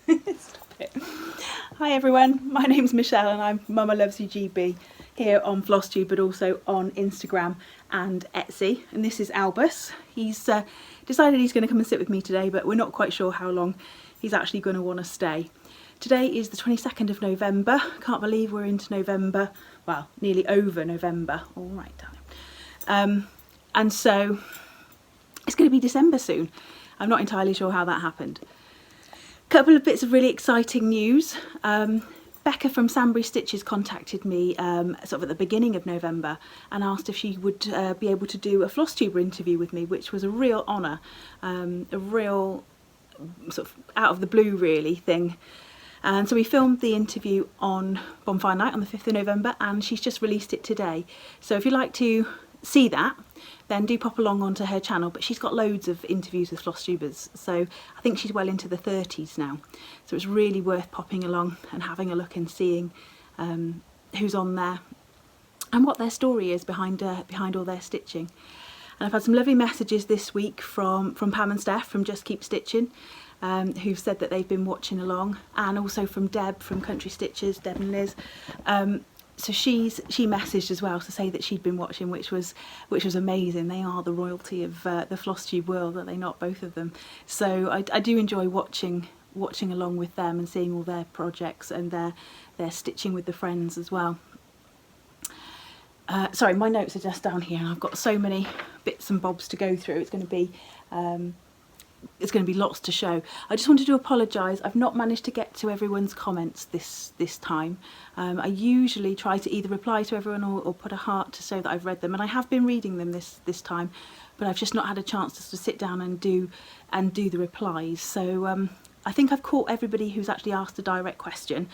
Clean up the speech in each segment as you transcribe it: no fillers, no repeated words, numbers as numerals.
Stop it. Hi everyone, my name's Michelle and I'm Mama Loves You GB here on FlossTube, but also on Instagram and Etsy. And this is Albus. He's decided he's going to come and sit with me today, but we're not quite sure how long he's actually going to want to stay. Today is the 22nd of November. Can't believe we're into November. Well, nearly over November. All right, darling. And so it's going to be December soon. I'm not entirely sure how that happened. Couple of bits of really exciting news. Becca from Sambri Stitches contacted me sort of at the beginning of November and asked if she would be able to do a FlossTuber interview with me, which was a real honour, a real sort of out of the blue really thing. And so we filmed the interview on Bonfire Night on the 5th of November, and she's just released it today. So if you'd like to see that, then do pop along onto her channel. But she's got loads of interviews with FlossTubers, so I think she's well into the 30s now. So it's really worth popping along and having a look and seeing who's on there and what their story is behind all their stitching. And I've had some lovely messages this week from Pam and Steph from Just Keep Stitching, who've said that they've been watching along, and also from Deb from Country Stitches, Deb and Liz. So she messaged as well to say that she'd been watching, which was amazing. They are the royalty of the FlossTube world, are they not, both of them? So I do enjoy watching along with them and seeing all their projects and their stitching with the friends as well. Sorry, my notes are just down here and I've got so many bits and bobs to go through. It's going to be lots to show. I just wanted to apologise. I've not managed to get to everyone's comments this time. I usually try to either reply to everyone or put a heart to show that I've read them, and I have been reading them this time, but I've just not had a chance to sit down and do the replies. So I think I've caught everybody who's actually asked a direct question,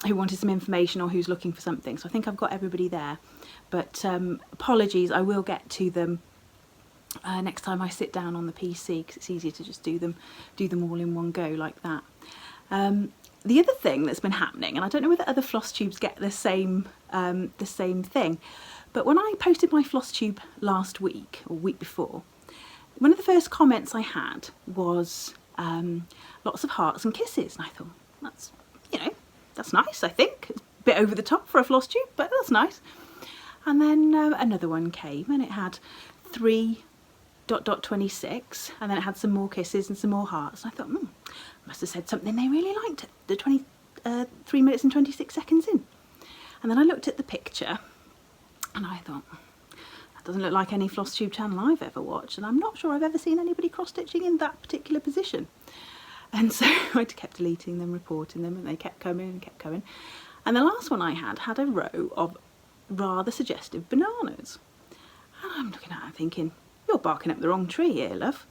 who wanted some information or who's looking for something. So I think I've got everybody there. But apologies, I will get to them next time I sit down on the PC, because it's easier to just do them all in one go like that. The other thing that's been happening, and I don't know whether other FlossTubes get the same thing, but when I posted my FlossTube last week or week before, one of the first comments I had was lots of hearts and kisses, and I thought, that's nice. I think it's a bit over the top for a FlossTube, but that's nice. And then another one came and it had 3.26, and then it had some more kisses and some more hearts. And I thought, must have said something they really liked at the 3 minutes and 26 seconds in. And then I looked at the picture and I thought, that doesn't look like any FlossTube channel I've ever watched, and I'm not sure I've ever seen anybody cross-stitching in that particular position. And so I kept deleting them, reporting them, and they kept coming and kept coming. And the last one I had a row of rather suggestive bananas. And I'm looking at it thinking, you're barking up the wrong tree here, love.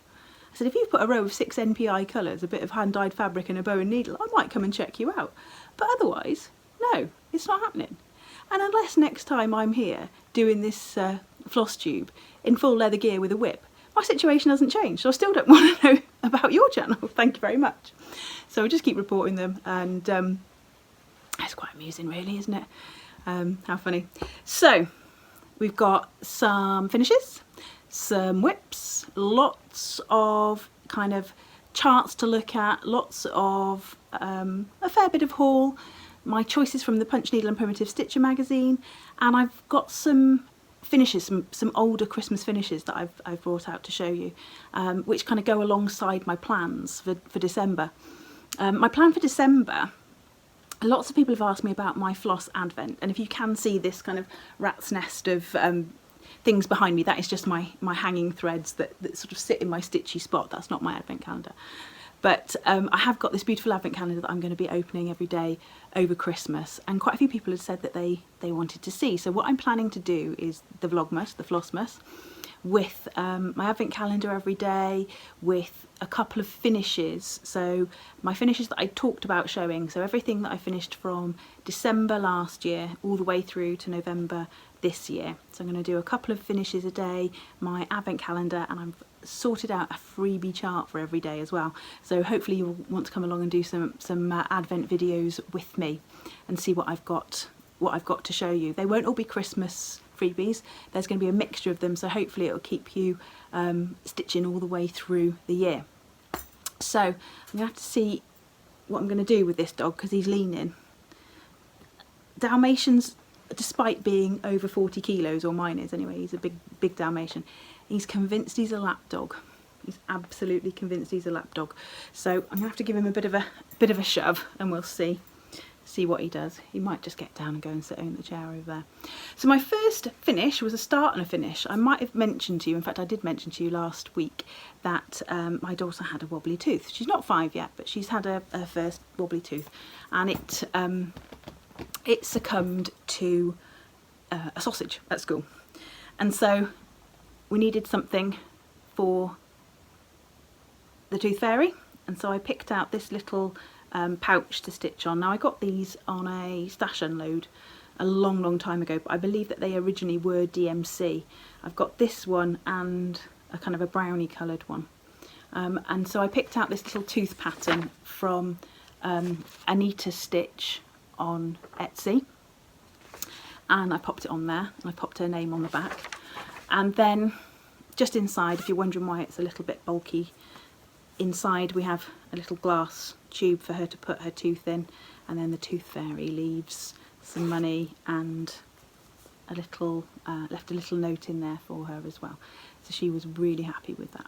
I said, if you put a row of 6 NPI colours, a bit of hand-dyed fabric and a bow and needle, I might come and check you out. But otherwise, no, it's not happening. And unless next time I'm here doing this FlossTube in full leather gear with a whip, my situation hasn't changed. So I still don't want to know about your channel. Thank you very much. So I'll just keep reporting them, and it's quite amusing really, isn't it? How funny. So we've got some finishes, some whips, lots of kind of charts to look at, lots of a fair bit of haul, my choices from the Punch Needle and Primitive Stitcher magazine, and I've got some finishes, some older Christmas finishes that I've brought out to show you, which kind of go alongside my plans for December. My plan for December, lots of people have asked me about my floss advent, and if you can see this kind of rat's nest of things behind me, that is just my hanging threads that sort of sit in my stitchy spot. That's not my advent calendar. But I have got this beautiful advent calendar that I'm going to be opening every day over Christmas, and quite a few people have said that they wanted to see. So what I'm planning to do is the Vlogmas, the Flossmas, with my advent calendar every day, with a couple of finishes. So my finishes that I talked about showing, so everything that I finished from December last year all the way through to November this year. So I'm going to do a couple of finishes a day, my advent calendar, and I've sorted out a freebie chart for every day as well. So hopefully you'll want to come along and do some advent videos with me and see what I've got to show you. They won't all be Christmas freebies. There's going to be a mixture of them, so hopefully it'll keep you stitching all the way through the year. So I'm going to have to see what I'm going to do with this dog, because he's leaning. Dalmatians, despite being over 40 kilos, or mine is anyway, he's a big Dalmatian, he's convinced he's a lap dog. He's absolutely convinced he's a lap dog. So I'm going to have to give him a bit of a shove, and we'll see what he does. He might just get down and go and sit in the chair over there. So my first finish was a start and a finish. I might have mentioned to you, in fact I did mention to you last week, that my daughter had a wobbly tooth. She's not 5 yet, but she's had her first wobbly tooth, and it succumbed to a sausage at school. And so we needed something for the tooth fairy, and so I picked out this little pouch to stitch on. Now I got these on a stash unload a long time ago, but I believe that they originally were DMC. I've got this one and a kind of a brownie coloured one, and so I picked out this little tooth pattern from Anita Stitch on Etsy, and I popped it on there, and I popped her name on the back. And then just inside, if you're wondering why it's a little bit bulky, inside we have a little glass tube for her to put her tooth in, and then the tooth fairy leaves some money and a little left a little note in there for her as well. So she was really happy with that.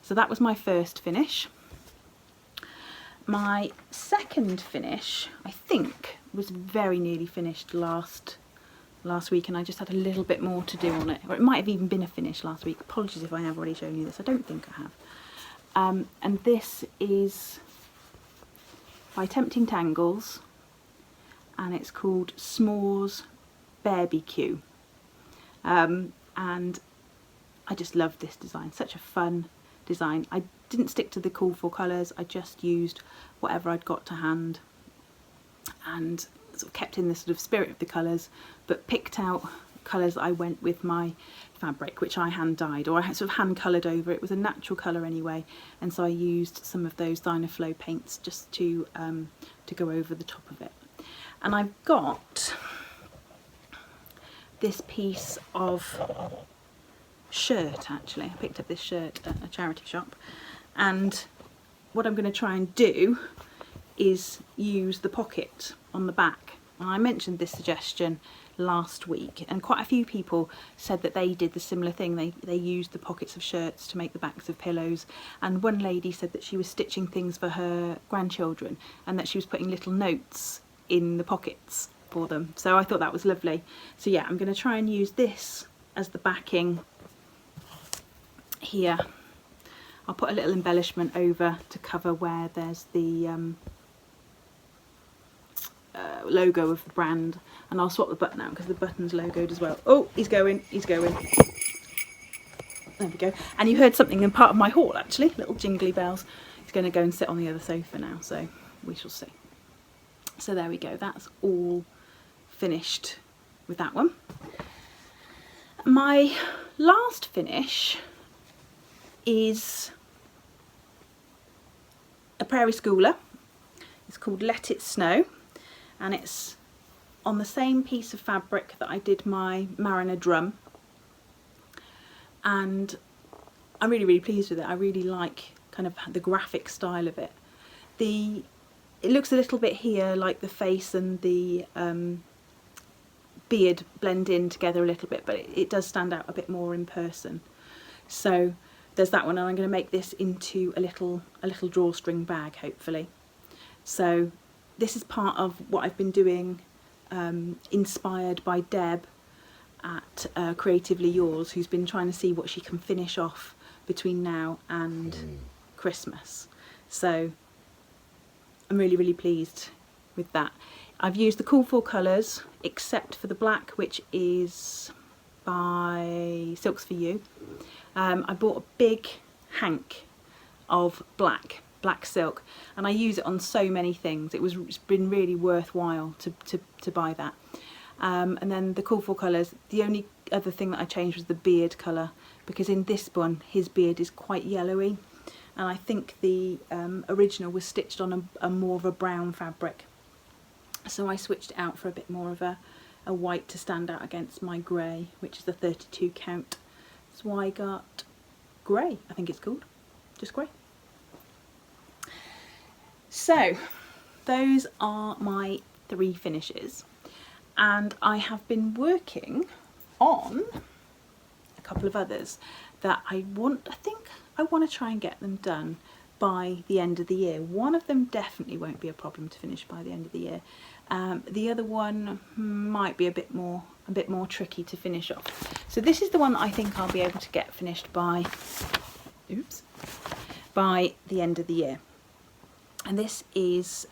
So that was my first finish. My second finish, I think, was very nearly finished last week, and I just had a little bit more to do on it, or it might have even been a finish last week. Apologies if I have already shown you this. I don't think I have. And this is by Tempting Tangles, and it's called S'mores Barbecue. And I just love this design. Such a fun design. I didn't stick to the call for colours. I just used whatever I'd got to hand, and sort of kept in the sort of spirit of the colours, but picked out colours that I went with my fabric, which I hand dyed, or I sort of hand coloured over. It was a natural colour anyway, and so I used some of those Dynaflow paints just to go over the top of it. And I've got this piece of shirt, actually. I picked up this shirt at a charity shop, and what I'm going to try and do is use the pocket on the back. And I mentioned this suggestion last week, and quite a few people said that they did the similar thing. They used the pockets of shirts to make the backs of pillows, and one lady said that she was stitching things for her grandchildren and that she was putting little notes in the pockets for them. So I thought that was lovely. So yeah, I'm going to try and use this as the backing here. I'll put a little embellishment over to cover where there's the logo of the brand, and I'll swap the button out because the button's logoed as well. Oh, he's going. There we go. And you heard something in part of my haul, actually, little jingly bells. He's going to go and sit on the other sofa now, so we shall see. So there we go, that's all finished with that one. My last finish is a Prairie Schooler. It's called Let It Snow, and it's on the same piece of fabric that I did my Mariner drum, and I'm really pleased with it. I really like kind of the graphic style of it. It looks a little bit here like the face and the beard blend in together a little bit, but it does stand out a bit more in person. So there's that one, and I'm going to make this into a little drawstring bag, hopefully. So this is part of what I've been doing, inspired by Deb at Creatively Yours, who's been trying to see what she can finish off between now and Christmas. So I'm really pleased with that. I've used the Cool 4 colours except for the black, which is by Silks For You. I bought a big hank of black silk, and I use it on so many things. It's been really worthwhile to buy that. And then the Cool 4 colours, the only other thing that I changed was the beard colour, because in this one his beard is quite yellowy, and I think the original was stitched on a more of a brown fabric, so I switched it out for a bit more of a white to stand out against my grey, which is the 32 count Zweigart grey, I think it's called, just grey. So those are my 3 finishes, and I have been working on a couple of others that I think I want to try and get them done by the end of the year. One of them definitely won't be a problem to finish by the end of the year. The other one might be a bit more tricky to finish off. So this is the one that I think I'll be able to get finished by the end of the year. And this is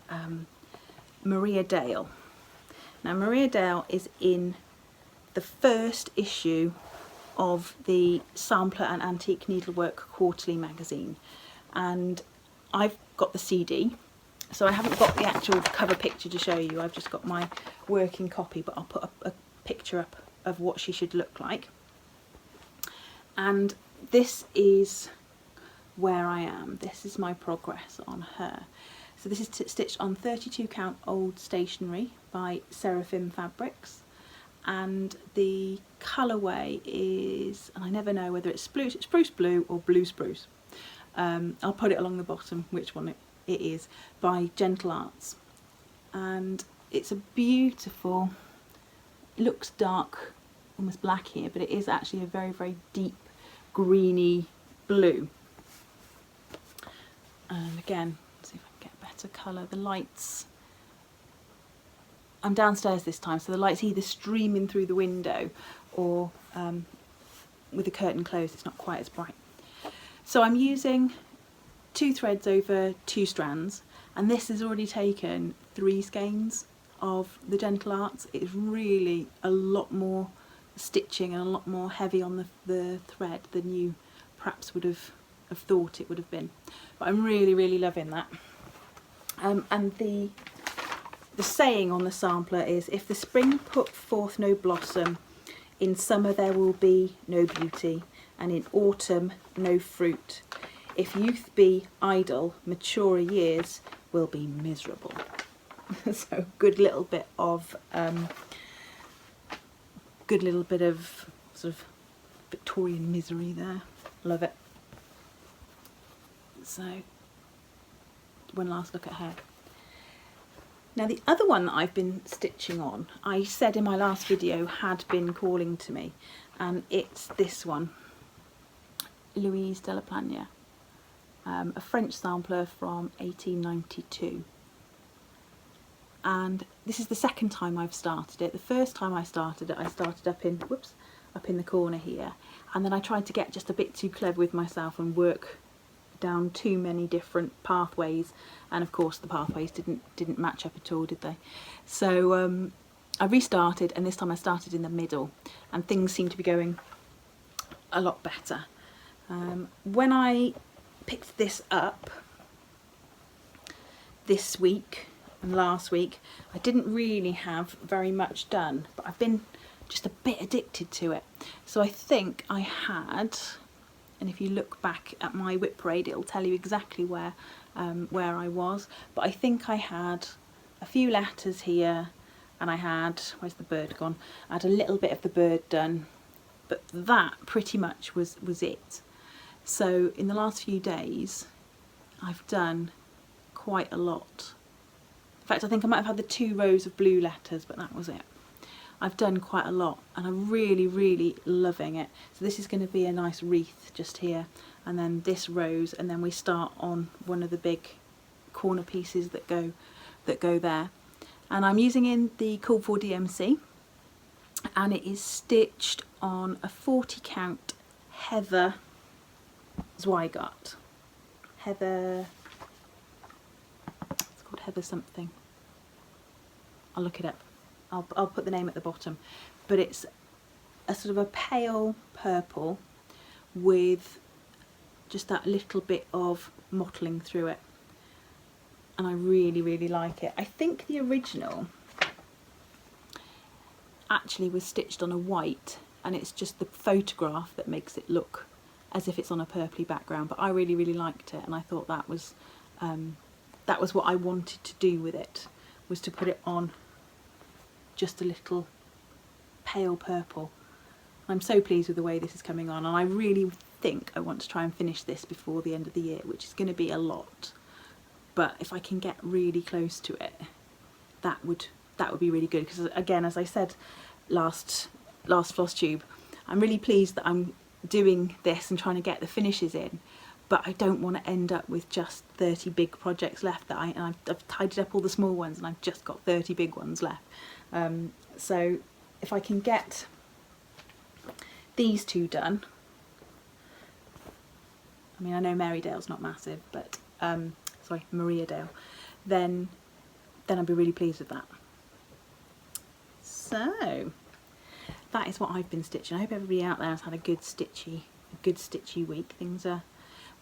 Maria Dale. Now Maria Dale is in the first issue of the Sampler and Antique Needlework Quarterly magazine, and I've got the CD, so I haven't got the actual cover picture to show you. I've just got my working copy, but I'll put a picture up of what she should look like. And this is where I am. This is my progress on her. So this is stitched on 32 count old stationery by Seraphim Fabrics, and the colourway is, and I never know whether it's spruce blue or blue spruce. I'll put it along the bottom which one it is, by Gentle Arts, and it's a beautiful, it looks dark, almost black here, but it is actually a very, very deep greeny blue. And again, see if I can get better colour. The lights, I'm downstairs this time, so the light's either streaming through the window or with the curtain closed, it's not quite as bright. So I'm using 2 threads over 2 strands, and this has already taken 3 skeins of the Gentle Arts. It's really a lot more stitching and a lot more heavy on the thread than you perhaps would have thought it would have been. But I'm really, really loving that. And the saying on the sampler is, if the spring put forth no blossom, in summer there will be no beauty, and in autumn no fruit. If youth be idle, maturer years will be miserable. So good little bit of sort of Victorian misery there. Love it. So one last look at her. Now the other one that I've been stitching on, I said in my last video, had been calling to me, and it's this one, Louise de la Plania, a French sampler from 1892. And this is the second time I've started it. The first time I started it up in the corner here, and then I tried to get just a bit too clever with myself and work down too many different pathways, and of course the pathways didn't match up at all, did they? So I restarted, and this time I started in the middle, and things seem to be going a lot better. When I picked this up this week and last week, I didn't really have very much done, but I've been just a bit addicted to it. So I think I had, and if you look back at my whip parade, it'll tell you exactly where I was, but I think I had a few letters here, and I had, where's the bird gone? I had a little bit of the bird done, but that pretty much was it. So in the last few days I've done quite a lot. In fact, I think I might have had the 2 rows of blue letters, but that was it. I've done quite a lot, and I'm really, really loving it. So this is going to be a nice wreath just here, and then this rose, and then we start on one of the big corner pieces that go there. And I'm using in the Call for DMC, and it is stitched on a 40 count Heather Zweigart. Heather, it's called Heather something. I'll look it up. I'll put the name at the bottom, but it's a sort of a pale purple with just that little bit of mottling through it, and I really, really like it. I think the original actually was stitched on a white, and it's just the photograph that makes it look as if it's on a purpley background, but I really, really liked it, and I thought that was what I wanted to do with it, was to put it on just a little pale purple. I'm so pleased with the way this is coming on, and I really think I want to try and finish this before the end of the year, which is going to be a lot. but if I can get really close to it, that would be really good, because again, as I said last FlossTube, I'm really pleased that I'm doing this and trying to get the finishes in, but I don't want to end up with just 30 big projects left that I've tidied up all the small ones and I've just got 30 big ones left. So if I can get these two done, I mean, I know Marydale's not massive, but sorry, Mariadale, then I'd be really pleased with that. So that is what I've been stitching. I hope everybody out there has had a good stitchy week. Things are,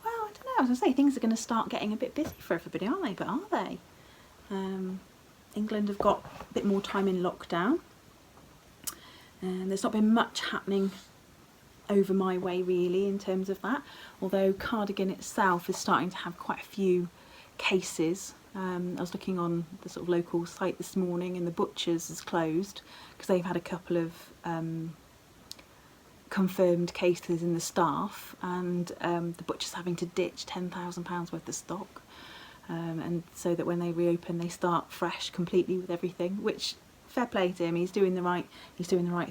well, I don't know, I was going to say things are going to start getting a bit busy for everybody, aren't they? But are they? England have got a bit more time in lockdown, and there's not been much happening over my way really in terms of that, although Cardigan itself is starting to have quite a few cases. I was looking on the sort of local site this morning, and the butcher's is closed because they've had a couple of confirmed cases in the staff, and the butcher's having to ditch £10,000 worth of stock, and so that when they reopen they start fresh completely with everything, which fair play to him, he's doing the right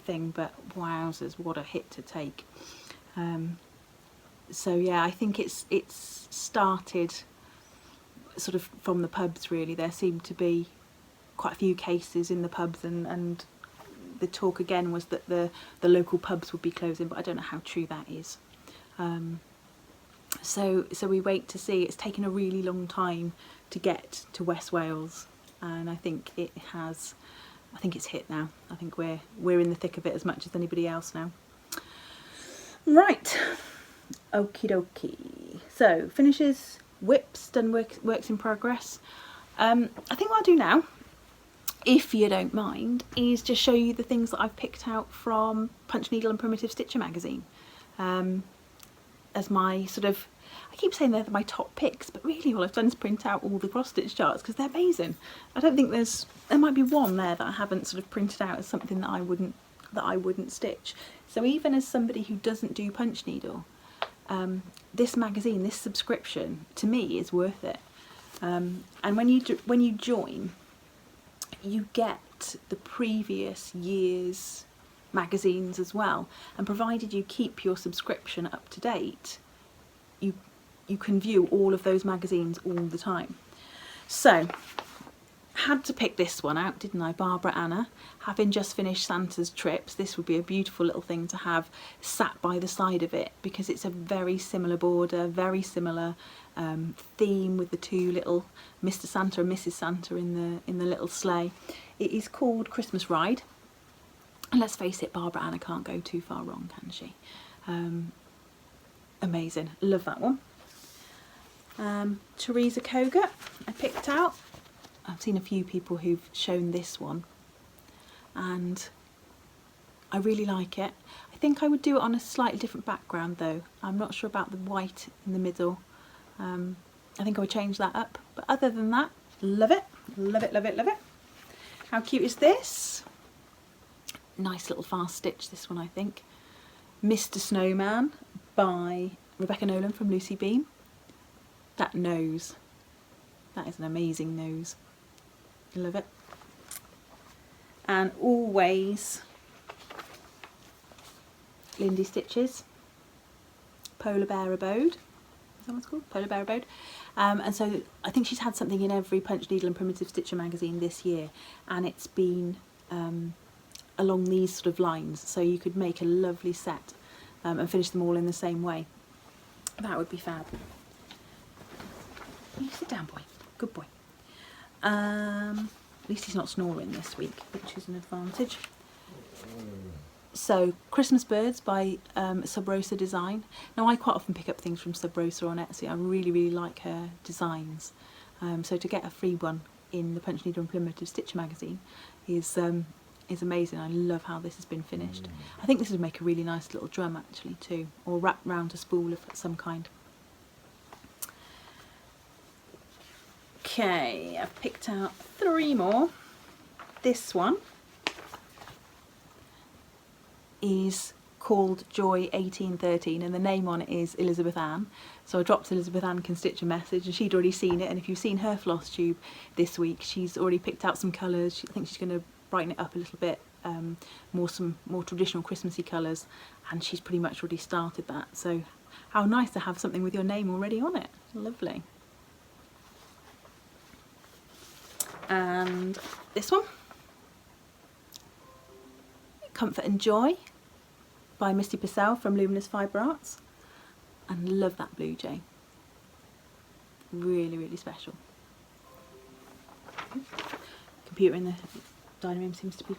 thing, but wowzers, what a hit to take. So yeah, I think it's started sort of from the pubs really. There seemed to be quite a few cases in the pubs, and the talk again was that the local pubs would be closing, but I don't know how true that is. So we wait to see. It's taken a really long time to get to West Wales, and I think it's hit now. I think we're in the thick of it as much as anybody else now. Right, okie dokie. So finishes, whips, done, works in progress. I think what I'll do now, if you don't mind, is just show you the things that I've picked out from Punch Needle and Primitive Stitcher magazine. As my sort of, I keep saying they're my top picks, but really all I've done is print out all the cross stitch charts because they're amazing. I don't think there might be one there that I haven't sort of printed out as something that I wouldn't stitch. So even as somebody who doesn't do Punch Needle, this magazine, this subscription, to me is worth it. And when you join, you get the previous year's magazines as well, and provided you keep your subscription up to date, you can view all of those magazines all the time. So had to pick this one out, didn't I? Barbara Anna, having just finished Santa's Trips, this would be a beautiful little thing to have sat by the side of it, because it's a very similar border, very similar theme with the two little Mr. Santa and Mrs. Santa in the little sleigh. It is called Christmas Ride, and let's face it, Barbara Anna can't go too far wrong, can she? Amazing, love that one. Teresa Koga I picked out. I've seen a few people who've shown this one and I really like it. I think I would do it on a slightly different background though. I'm not sure about the white in the middle. I think I would change that up, but other than that, love it, love it, love it, love it. How cute is this? Nice little fast stitch, this one I think. Mr. Snowman by Rebecca Nolan from Lucy Beam. That nose, that is an amazing nose. Love it. And always Lindy Stitches, Polar Bear Abode. Is that what it's called? Polar Bear Abode. And so I think she's had something in every Punch Needle and Primitive Stitcher magazine this year, and it's been along these sort of lines, so you could make a lovely set and finish them all in the same way. That would be fab. You sit down, boy. Good boy. At least he's not snoring this week, which is an advantage. So, Christmas Birds by Sub Rosa Design. Now, I quite often pick up things from Sub Rosa on Etsy. I really, really like her designs. So to get a free one in the Punch Needle and Primitive Stitcher magazine is amazing. I love how this has been finished. I think this would make a really nice little drum actually too, or wrap round a spool of some kind. Okay, I've picked out 3 more. This one is called Joy 1813, and the name on it is Elizabeth Ann. So I dropped Elizabeth Ann Can Stitch a message, and she'd already seen it, and if you've seen her floss tube this week, she's already picked out some colours. I think she's going to brighten it up a little bit, some more traditional Christmassy colours, and she's pretty much already started that. So how nice to have something with your name already on it. Lovely. And this one, Comfort and Joy by Misty Purcell from Luminous Fibre Arts, and love that blue jay. Really, really special. Computer in the dining room seems to be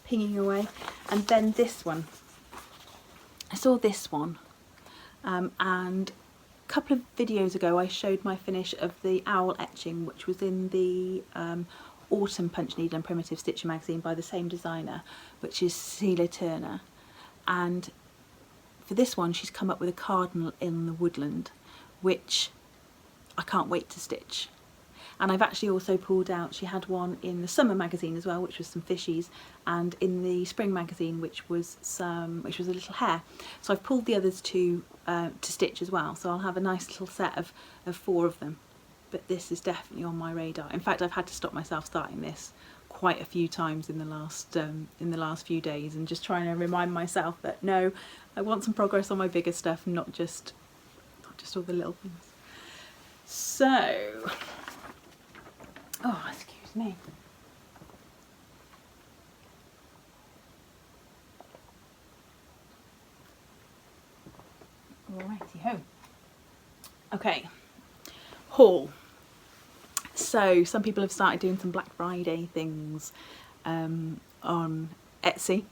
pinging away. And then this one, I saw this one, and a couple of videos ago I showed my finish of the owl etching, which was in the Autumn Punch Needle and Primitive Stitcher magazine by the same designer, which is Celia Turner. And for this one she's come up with a cardinal in the woodland, which I can't wait to stitch. And I've actually also pulled out, she had one in the summer magazine as well, which was some fishies, and in the spring magazine, which was a little hare. So I've pulled the others to stitch as well. So I'll have a nice little set of 4 of them. But this is definitely on my radar. In fact, I've had to stop myself starting this quite a few times in the last few days, and just trying to remind myself that no, I want some progress on my bigger stuff, not just all the little things. So, oh, excuse me. Alrighty ho. Okay, haul. So some people have started doing some Black Friday things on Etsy,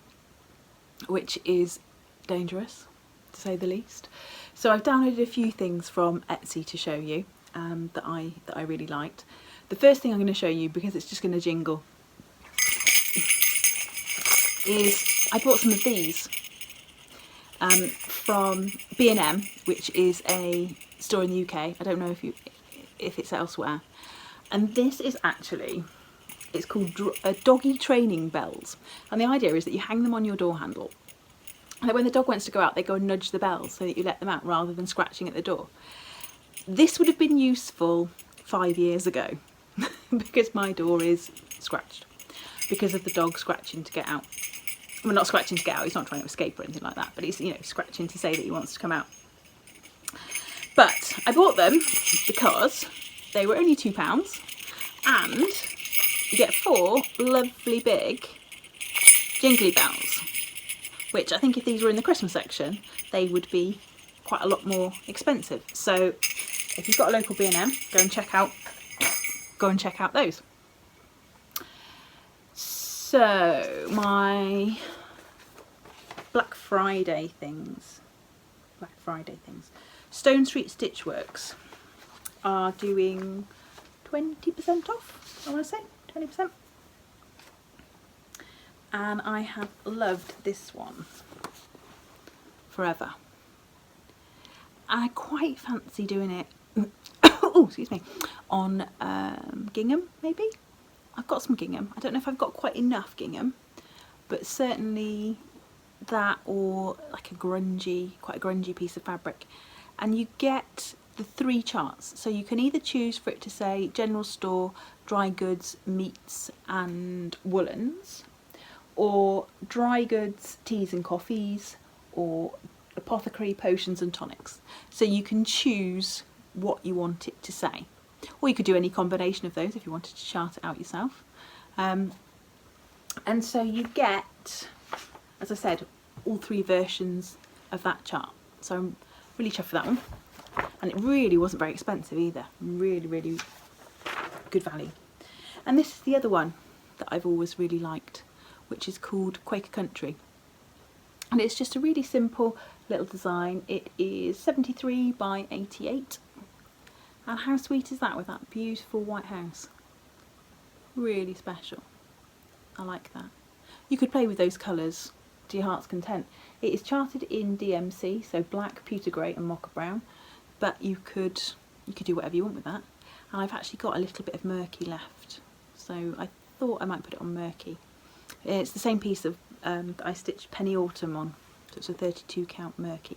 which is dangerous to say the least. So I've downloaded a few things from Etsy to show you that I really liked. The first thing I'm going to show you, because it's just going to jingle, is I bought some of these from B&M, which is a store in the UK. I don't know if it's elsewhere. And this is actually, it's called doggy training bells. And the idea is that you hang them on your door handle, and that when the dog wants to go out, they go and nudge the bells so that you let them out rather than scratching at the door. This would have been useful 5 years ago because my door is scratched because of the dog scratching to get out. Well, not scratching to get out, he's not trying to escape or anything like that, but he's, you know, scratching to say that he wants to come out. But I bought them because they were only £2, and you get 4 lovely big jingly bells, which I think if these were in the Christmas section, they would be quite a lot more expensive. So if you've got a local B&M, go and check out those. So my Black Friday things. Stone Street Stitchworks are doing 20% off, I want to say, 20%. And I have loved this one forever. I quite fancy doing it, oh, excuse me, on gingham maybe. I've got some gingham. I don't know if I've got quite enough gingham, but certainly that, or like quite a grungy piece of fabric. And you get the 3 charts, so you can either choose for it to say general store, dry goods, meats and woolens, or dry goods, teas and coffees, or apothecary, potions and tonics. So you can choose what you want it to say, or you could do any combination of those if you wanted to chart it out yourself. And so you get, as I said, all 3 versions of that chart. So I'm really chuffed for that one. And it really wasn't very expensive either. Really, really good value. And this is the other one that I've always really liked, which is called Quaker Country. And it's just a really simple little design. It is 73 by 88. And how sweet is that with that beautiful white house? Really special. I like that. You could play with those colours to your heart's content. It is charted in DMC, so black, pewter grey and mocha brown, but you could do whatever you want with that. And I've actually got a little bit of murky left, so I thought I might put it on murky. It's the same piece of that I stitched Penny Autumn on, So it's a 32 count Murky.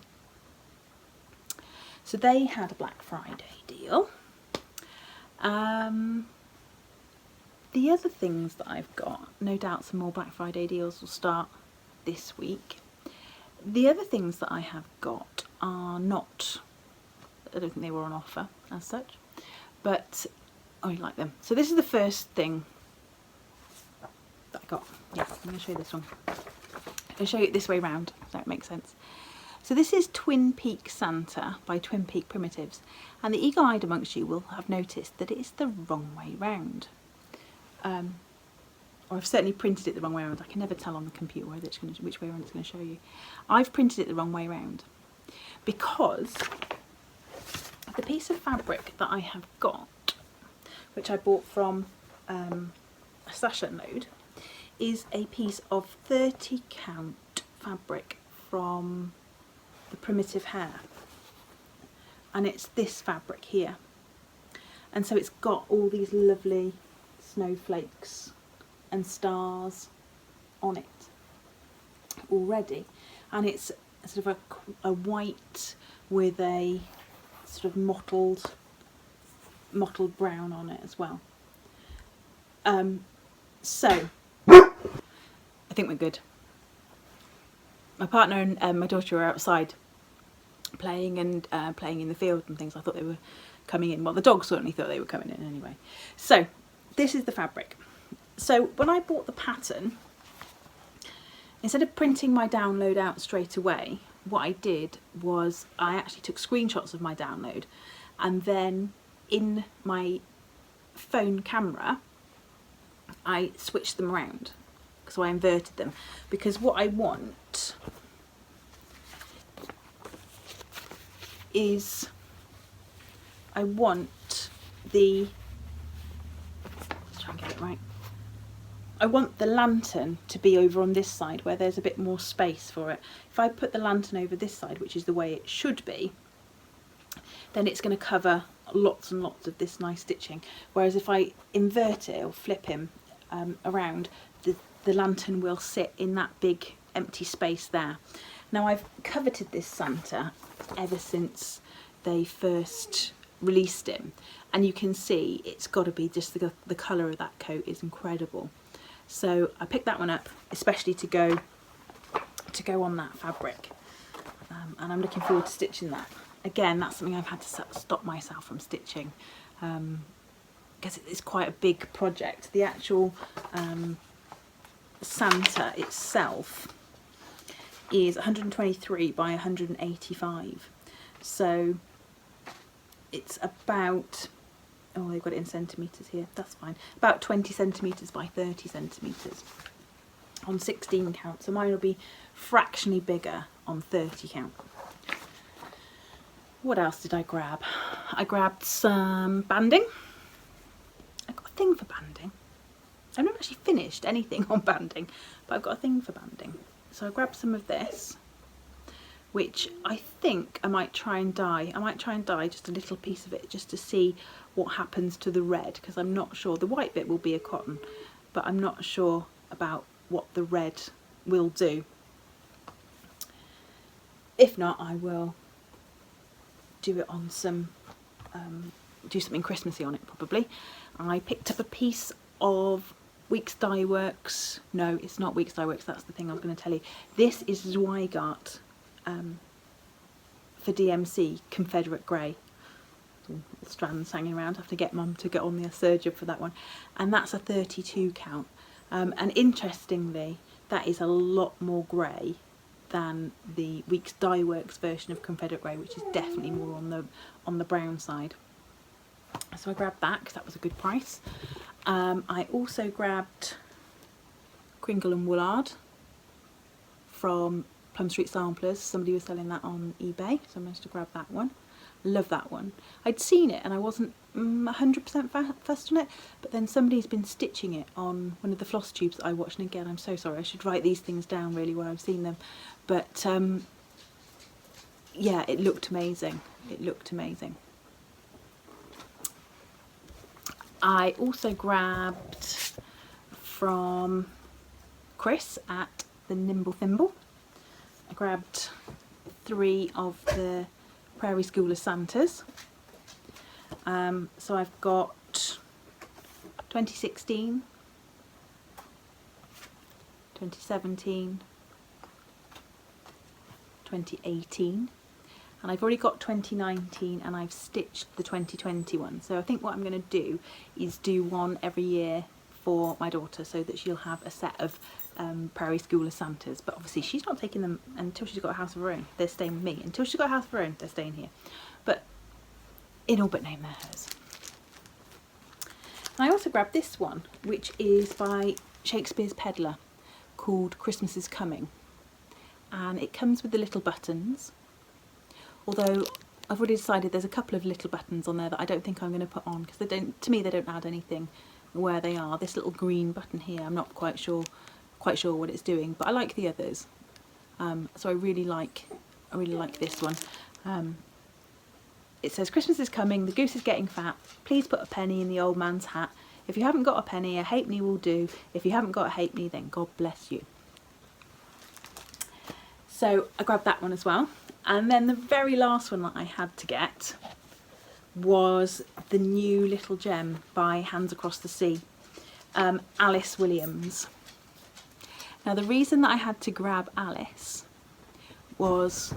So they had a Black Friday deal. The other things that I've got, no doubt some more Black Friday deals will start this week. The other things that I have got are not, I don't think they were on offer as such, but I like them. So this is the first thing that I got. Yeah, I'm going to show you this one. I'm going to show you it this way round, so it makes sense. So this is Twin Peak Santa by Twin Peak Primitives, and the eagle-eyed amongst you will have noticed that it is the wrong way round. Or I've certainly printed it the wrong way around. I can never tell on the computer whether it's which way around it's going to show you. I've printed it the wrong way around because the piece of fabric that I have got, which I bought from a stash unload, is a piece of 30 count fabric from the Primitive Hair, and it's this fabric here, and so it's got all these lovely snowflakes and stars on it already, and it's sort of a white with a sort of mottled brown on it as well. So I think we're good. My partner and my daughter were outside playing and playing in the field and things. I thought they were coming in. Well, the dog certainly thought they were coming in anyway. So this is the fabric. So when I bought the pattern, instead of printing my download out straight away, what I did was I actually took screenshots of my download, and then in my phone camera I switched them around. So I inverted them, because what I want is I want the, let's try and get it right. I want the lantern to be over on this side where there's a bit more space for it. If I put the lantern over this side, which is the way it should be, then it's going to cover lots and lots of this nice stitching. Whereas if I invert it or flip him around, the lantern will sit in that big empty space there. Now I've coveted this Santa ever since they first released him, and you can see it's got to be just the colour of that coat is incredible. So I picked that one up especially to go on that fabric, and I'm looking forward to stitching that. Again, that's something I've had to stop myself from stitching because it's quite a big project. The actual Santa itself is 123 by 185, so it's about, oh, they've got it in centimetres here, that's fine, about 20 centimetres by 30 centimetres on 16 count, so mine will be fractionally bigger on 30 count. What else did I grab? I grabbed some banding. I've got a thing for banding. I've not actually finished anything on banding, but I've got a thing for banding. So I grabbed some of this, which I think I might try and dye. I might try and dye just a little piece of it just to see what happens to the red, because I'm not sure. The white bit will be a cotton, but I'm not sure about what the red will do. If not, I will do it on some, do something Christmassy on it probably. I picked up a piece of Weeks Dye Works. No, it's not Weeks Dye Works, that's the thing I was going to tell you. This is Zweigart for DMC Confederate Grey. Strands hanging around. I have to get Mum to get on the serger for that one, and that's a 32 count. And interestingly, that is a lot more grey than the Weeks Dye Works version of Confederate Grey, which is definitely more on the brown side. So I grabbed that because that was a good price. I also grabbed Kringle and Woolard from Plum Street Samplers. Somebody was selling that on eBay, so I managed to grab that one. Love that one. I'd seen it and I wasn't 100% fussed on it, but then somebody's been stitching it on one of the FlossTubes that I watched, and again, I'm so sorry, I should write these things down really where I've seen them, but yeah, it looked amazing. It looked amazing. I also grabbed from Chris at the Nimble Thimble I grabbed 3 of the Prairie Schooler Santas. So I've got 2016, 2017, 2018, and I've already got 2019, and I've stitched the 2021. So I think what I'm going to do is do one every year for my daughter, so that she'll have a set of Prairie Schooler Santas. But obviously she's not taking them until she's got a house of her own. They're staying with me. Until she's got a house of her own, they're staying here. But in all but name, they're hers. I also grabbed this one, which is by Shakespeare's Peddler, called Christmas is Coming, and it comes with the little buttons, although I've already decided there's a couple of little buttons on there that I don't think I'm going to put on, because they don't, to me, they don't add anything where they are. This little green button here, I'm not quite sure what it's doing, but I like the others. So I really like this one. It says, Christmas is coming, the goose is getting fat, please put a penny in the old man's hat. If you haven't got a penny, a halfpenny will do. If you haven't got a halfpenny, then God bless you. So I grabbed that one as well. And then the very last one that I had to get was the new little gem by Hands Across the Sea, Alice Williams. Now the reason that I had to grab Alice was,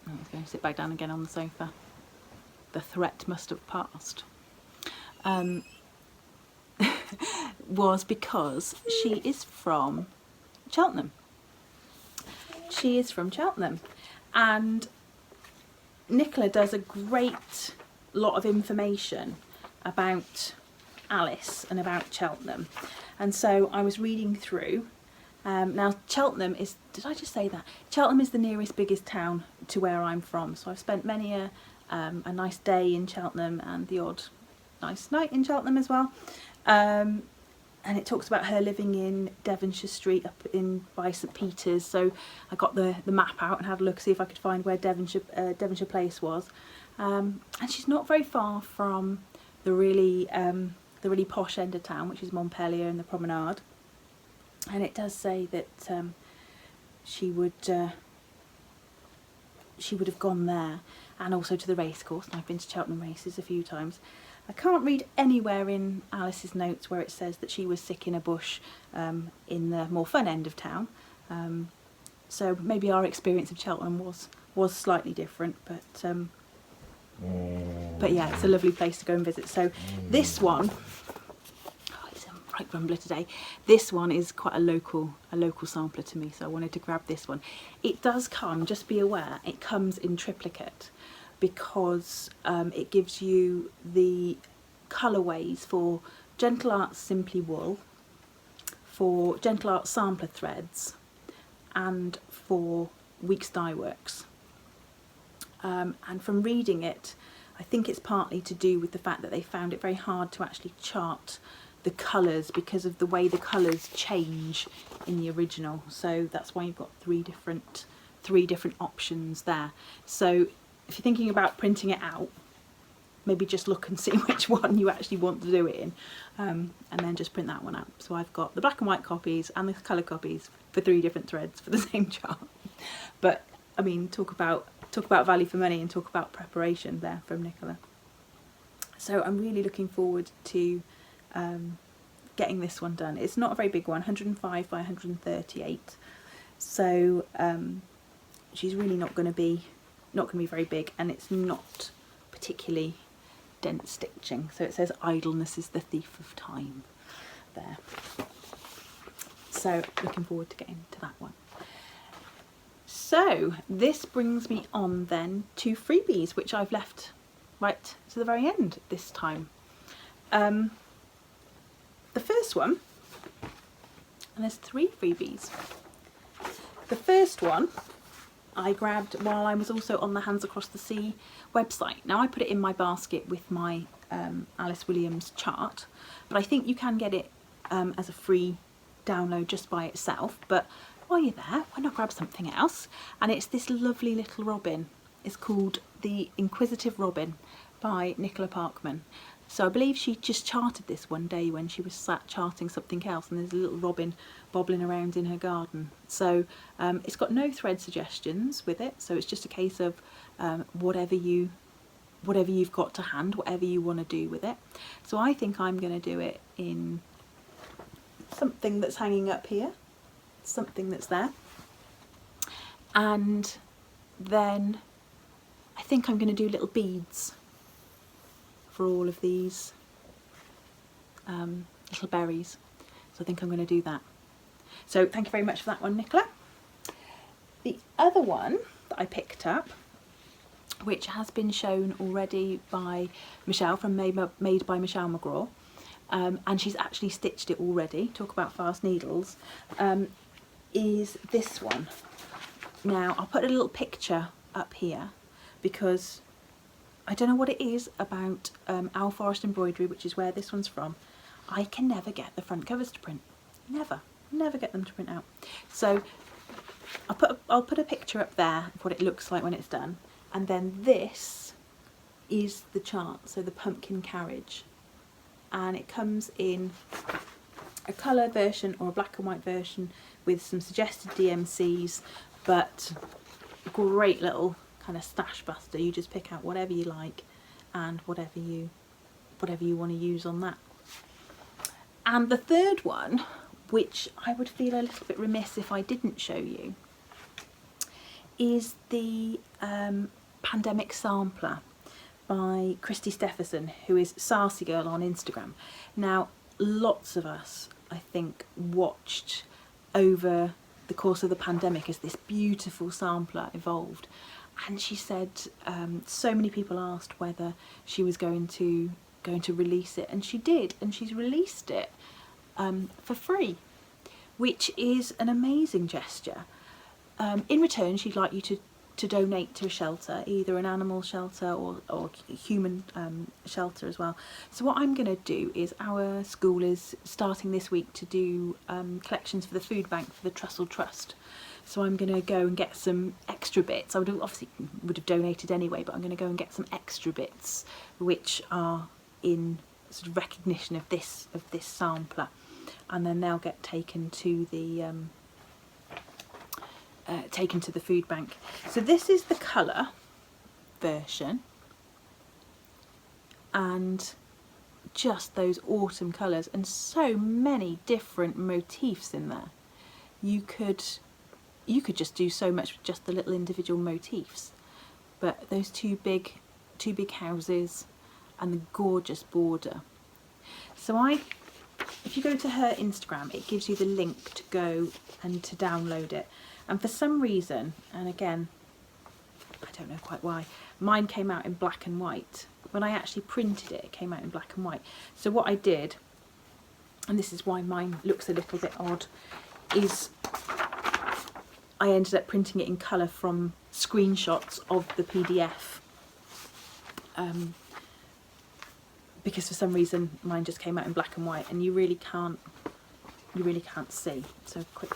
I'm going to sit back down again on the sofa. The threat must have passed. Was because she is from Cheltenham. She is from Cheltenham, and Nicola does a great lot of information about Alice and about Cheltenham. And so I was reading through. Now Cheltenham is, did I just say that? Cheltenham is the nearest biggest town to where I'm from, so I've spent many a nice day in Cheltenham and the odd nice night in Cheltenham as well. And it talks about her living in Devonshire Street up in by St Peter's. So I got the map out and had a look, see if I could find where Devonshire Place was. And she's not very far from the really posh end of town, which is Montpellier and the Promenade. And it does say that she would have gone there, and also to the racecourse. And I've been to Cheltenham races a few times. I can't read anywhere in Alice's notes where it says that she was sick in a bush in the more fun end of town. So maybe our experience of Cheltenham was slightly different, but yeah, it's a lovely place to go and visit. So this one, oh, it's a right rumbler today. This one is quite a local sampler to me, so I wanted to grab this one. It does come, just be aware, it comes in triplicate, because it gives you the colourways for Gentle Arts Simply Wool, for Gentle Arts Sampler Threads, and for Weeks Dye Works. And from reading it, I think it's partly to do with the fact that they found it very hard to actually chart the colours because of the way the colours change in the original. So that's why you've got three different options there. So if you're thinking about printing it out, maybe just look and see which one you actually want to do it in, and then just print that one out. So I've got the black and white copies and the colour copies for 3 different threads for the same chart. But I mean, talk about value for money and talk about preparation there from Nicola. So I'm really looking forward to getting this one done. It's not a very big one, 105 by 138. So she's really not going to be very big, and it's not particularly dense stitching. So it says idleness is the thief of time there. So looking forward to getting to that one. So this brings me on then to freebies, which I've left right to the very end this time. The first one, and there's 3 freebies. The first one I grabbed while I was also on the Hands Across the Sea website. Now I put it in my basket with my Alice Williams chart, but I think you can get it as a free download just by itself. But while you're there, why not grab something else? And it's this lovely little robin. It's called The Inquisitive Robin by Nicola Parkman. So I believe she just charted this one day when she was sat charting something else, and there's a little robin bobbling around in her garden. So it's got no thread suggestions with it, so it's just a case of whatever you've got to hand, whatever you want to do with it. So I think I'm going to do it in something that's hanging up here, something that's there, and then I think I'm going to do little beads for all of these little berries. So I think I'm going to do that. So thank you very much for that one, Nicola. The other one that I picked up, which has been shown already by Michelle from Made by Michelle McGraw, and she's actually stitched it already, talk about fast needles, is this one. Now I'll put a little picture up here because I don't know what it is about Owl Forest Embroidery, which is where this one's from. I can never get the front covers to print. Never get them to print out. So I'll put a picture up there of what it looks like when it's done. And then this is the chart, so the pumpkin carriage. And it comes in a colour version or a black and white version with some suggested DMCs, but great little kind of stash buster. You just pick out whatever you like and whatever you want to use on that. And the third one, which I would feel a little bit remiss if I didn't show you, is the Pandemic Sampler by Christy Stephenson, who is Sassy Girl on Instagram. Now, lots of us, I think, watched over the course of the pandemic as this beautiful sampler evolved, and she said so many people asked whether she was going to release it, and she did, and she's released it for free, which is an amazing gesture. In return, she'd like you to donate to a shelter, either an animal shelter or human shelter as well. So what I'm going to do is, our school is starting this week to do collections for the food bank for the Trussell Trust. So I'm going to go and get some extra bits. I would have donated anyway, but I'm going to go and get some extra bits which are in sort of recognition of this sampler, and then they'll get taken to the food bank. So this is the colour version, and just those autumn colours and so many different motifs in there. You could just do so much with just the little individual motifs, but those two big houses and the gorgeous border. So if you go to her Instagram, it gives you the link to go and to download it. And for some reason, and again, I don't know quite why, mine came out in black and white. When I actually printed it, it came out in black and white. So what I did, and this is why mine looks a little bit odd, is I ended up printing it in colour from screenshots of the PDF. Because for some reason mine just came out in black and white, and you really can't see. So quick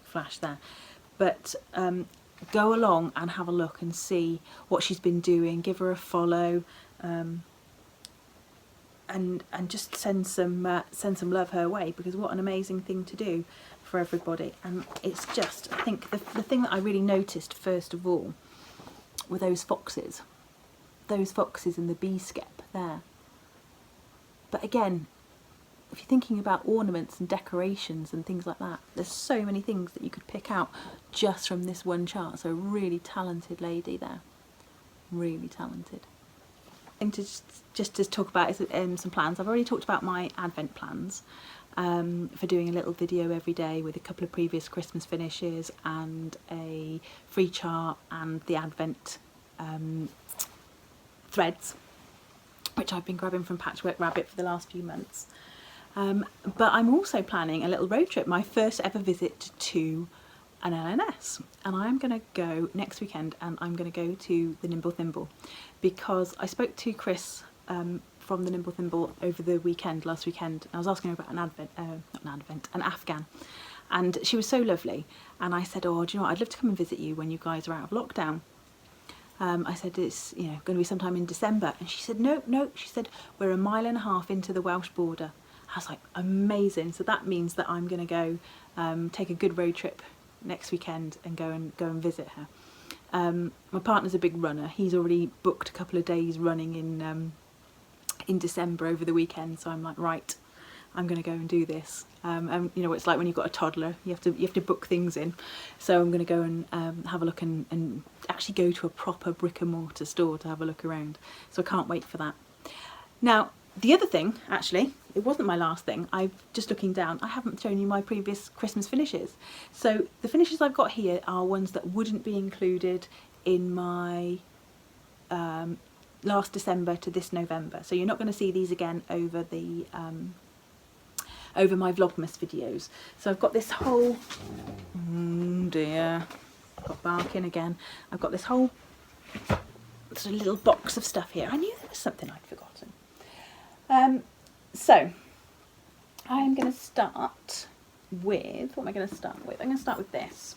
flash there. But go along and have a look and see what she's been doing. Give her a follow, and just send some love her way, because what an amazing thing to do for everybody. And it's just, I think the thing that I really noticed first of all were those foxes in the bee skep there. But again, if you're thinking about ornaments and decorations and things like that, there's so many things that you could pick out just from this one chart. So a really talented lady there, really talented. And just to talk about some plans. I've already talked about my Advent plans for doing a little video every day with a couple of previous Christmas finishes and a free chart and the Advent threads, which I've been grabbing from Patchwork Rabbit for the last few months. But I'm also planning a little road trip, my first ever visit to an LNS, and I'm going to go next weekend, and I'm going to go to the Nimble Thimble, because I spoke to Chris from the Nimble Thimble over the last weekend, and I was asking her about an Afghan, and she was so lovely, and I said, oh, do you know what, I'd love to come and visit you when you guys are out of lockdown. I said, it's, you know, going to be sometime in December. And she said, no, no. She said, we're 1.5 miles into the Welsh border. I was like, amazing. So that means that I'm going to go take a good road trip next weekend and go and visit her. My partner's a big runner. He's already booked a couple of days running in December over the weekend. So I'm like, right, I'm going to go and do this. And you know what it's like when you've got a toddler, you have to book things in. So I'm going to go and have a look and actually go to a proper brick and mortar store to have a look around. So I can't wait for that. Now, the other thing, actually, it wasn't my last thing. I'm just looking down. I haven't shown you my previous Christmas finishes. So the finishes I've got here are ones that wouldn't be included in my last December to this November. So you're not going to see these again over the over my Vlogmas videos. So I've got this whole, oh dear, got barking again. I've got this whole sort of little box of stuff here. I knew there was something I'd forgotten. So I'm going to start with, what am I going to start with? I'm going to start with this.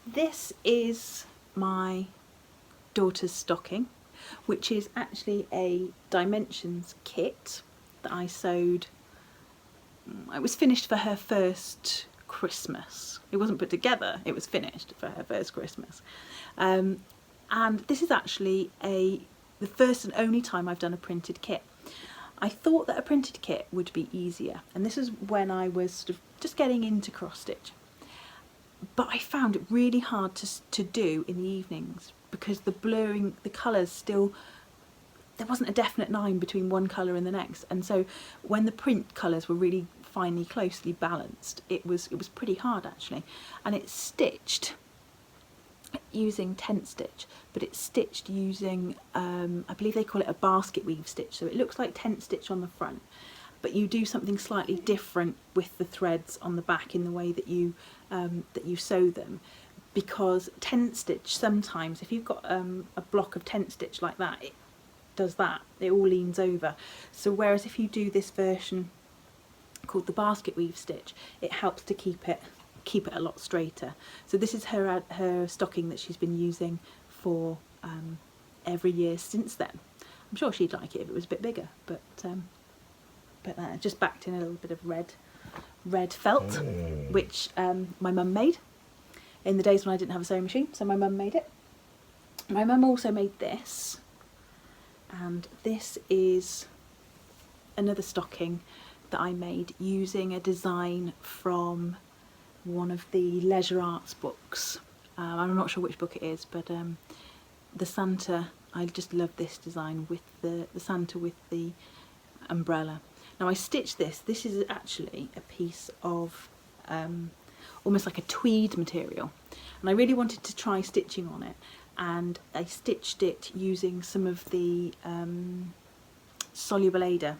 This is my daughter's stocking, which is actually a dimensions kit that I sewed. It was finished for her first Christmas. It wasn't put together, it was finished for her first Christmas. And this is actually the first and only time I've done a printed kit. I thought that a printed kit would be easier, and this is when I was sort of just getting into cross stitch. But I found it really hard to do in the evenings because the blurring, the colours still, there wasn't a definite line between one colour and the next, and so when the print colours were really finely closely balanced, it was pretty hard actually. And it's stitched using tent stitch, but it's stitched using I believe they call it a basket weave stitch, so it looks like tent stitch on the front, but you do something slightly different with the threads on the back in the way that you sew them, because tent stitch, sometimes if you've got a block of tent stitch like that, it does that, it all leans over. So whereas if you do this version called the basket weave stitch, it helps to keep it a lot straighter. So this is her stocking that she's been using for every year since then. I'm sure she'd like it if it was a bit bigger, but just backed in a little bit of red felt, which my mum made in the days when I didn't have a sewing machine, so my mum made it. My mum also made this, and this is another stocking that I made using a design from one of the Leisure Arts books. I'm not sure which book it is, but the Santa, I just love this design with the Santa with the umbrella. Now I stitched this. This is actually a piece of almost like a tweed material, and I really wanted to try stitching on it, and I stitched it using some of the soluble Aida,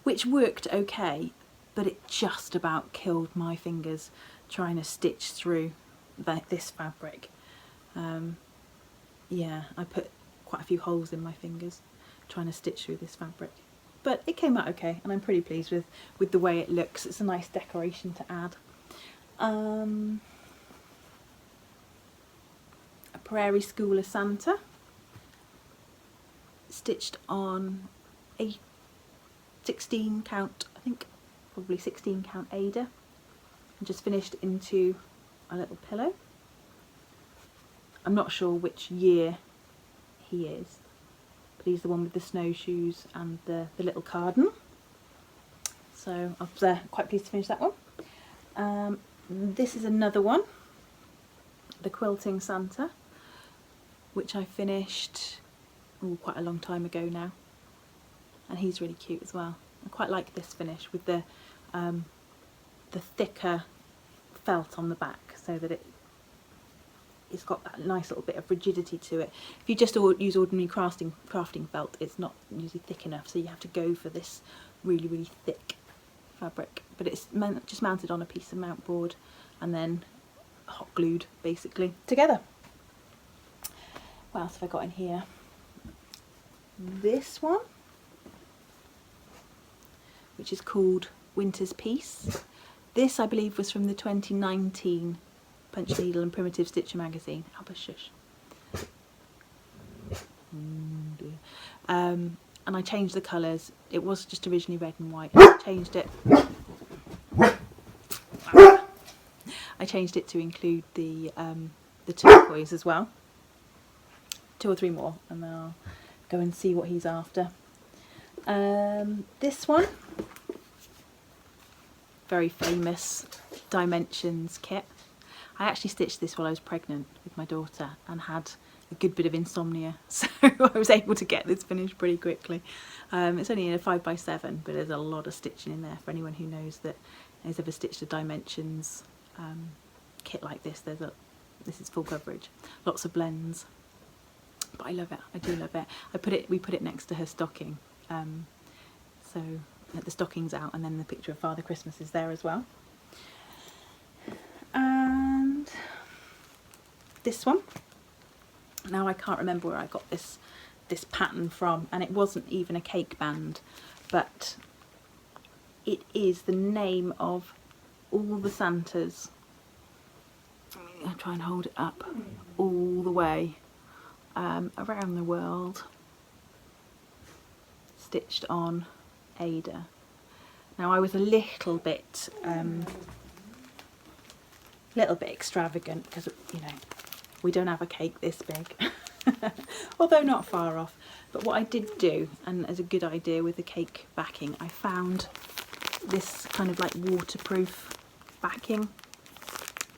which worked okay, but it just about killed my fingers trying to stitch through this fabric. Yeah, I put quite a few holes in my fingers trying to stitch through this fabric, but it came out okay, and I'm pretty pleased with the way it looks. It's a nice decoration to add. A Prairie Schooler Santa, stitched on a 16 count, I think probably 16 count Aida, and just finished into a little pillow. I'm not sure which year he is, but he's the one with the snowshoes and the little carden. So I was quite pleased to finish that one. This is another one, the Quilting Santa, which I finished quite a long time ago now, and he's really cute as well. I quite like this finish with the thicker felt on the back, so that it's got that nice little bit of rigidity to it. If you just use ordinary crafting felt, it's not usually thick enough, so you have to go for this really, really thick fabric. But it's just mounted on a piece of mount board and then hot glued basically together. What else have I got in here? This one, which is called Winter's Peace. This, I believe, was from the 2019 Punch Needle and Primitive Stitcher magazine. Albus shush. And I changed the colours. It was just originally red and white, and I changed it. I changed it to include the turquoise as well. 2 or 3 more, and then I'll go and see what he's after. This one, very famous Dimensions kit. I actually stitched this while I was pregnant with my daughter and had a good bit of insomnia, so I was able to get this finished pretty quickly. It's only in a 5x7, but there's a lot of stitching in there for anyone who knows that has ever stitched a Dimensions kit like this. This is full coverage, lots of blends, but I love it. I do love it. We put it next to her stocking, so the stocking's out, and then the picture of Father Christmas is there as well. And this one. Now I can't remember where I got this pattern from, and it wasn't even a cake band, but it is the name of all the Santas. I'll try and hold it up all the way around the world, stitched on Ada. Now I was a little bit extravagant because, you know, we don't have a cake this big, although not far off. But what I did do, and as a good idea with the cake backing, I found this kind of like waterproof backing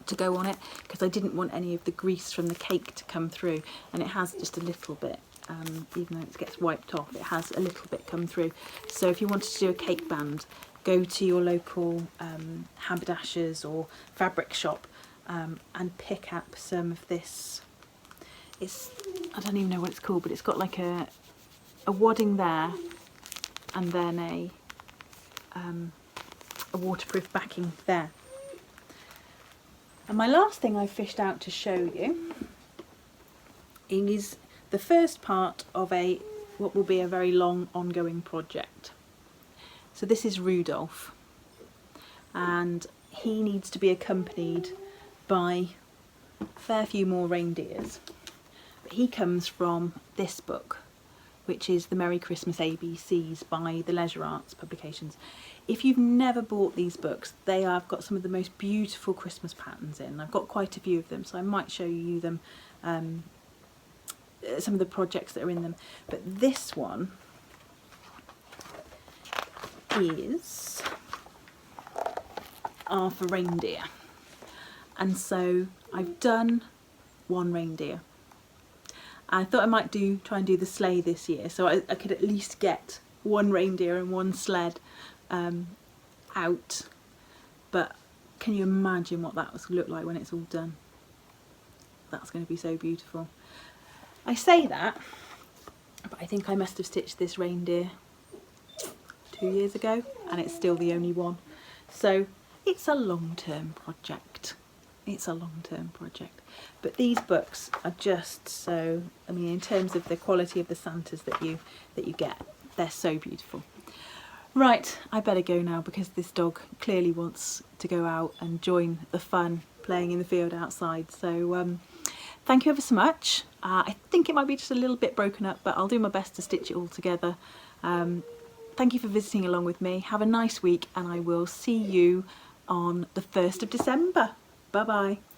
to go on it, because I didn't want any of the grease from the cake to come through, and it has just a little bit, even though it gets wiped off, it has a little bit come through. So if you wanted to do a cake band, go to your local haberdashers or fabric shop and pick up some of this. I don't even know what it's called, but it's got like a wadding there, and then a waterproof backing there. And my last thing I fished out to show you is the first part of what will be a very long ongoing project. So this is Rudolph, and he needs to be accompanied by a fair few more reindeers. But he comes from this book, which is the Merry Christmas ABCs by the Leisure Arts publications. If you've never bought these books, they have got some of the most beautiful Christmas patterns in. I've got quite a few of them, so I might show you them, some of the projects that are in them. But this one is Arthur Reindeer, and so I've done one reindeer. I thought I might try and do the sleigh this year, so I could at least get one reindeer and one sled out. But can you imagine what that was look like when it's all done? That's going to be so beautiful. I say that, but I think I must have stitched this reindeer 2 years ago, and it's still the only one. So it's a long-term project. It's a long-term project. But these books are just so, I mean, in terms of the quality of the Santas that you get, they're so beautiful. Right, I better go now because this dog clearly wants to go out and join the fun playing in the field outside. So thank you ever so much. I think it might be just a little bit broken up, but I'll do my best to stitch it all together. Thank you for visiting along with me. Have a nice week, and I will see you on the 1st of December. Bye bye.